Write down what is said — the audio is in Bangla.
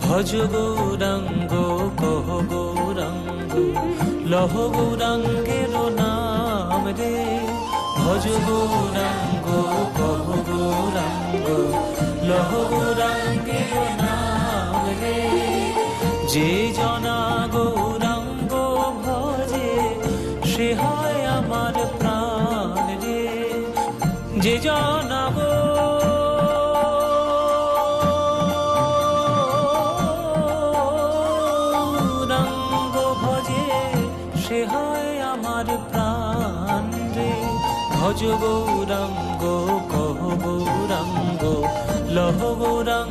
ভজ গৌরাঙ্গ কহ গৌরাঙ্গ লহ গৌরাঙ্গের নাম রে। ভজ গৌরাঙ্গ কহ গৌরাঙ্গ লহ গৌরাঙ্গের নাম রে। যে জনা গৌরাঙ্গ ভজে সে হয় আমার প্রাণ রে। যে জনা গৌরাঙ্গ ভজে সে হয় আমার প্রাণ রে। ভজ গৌরাঙ্গ কহ গৌরাঙ্গ লহ গৌরাঙ্গ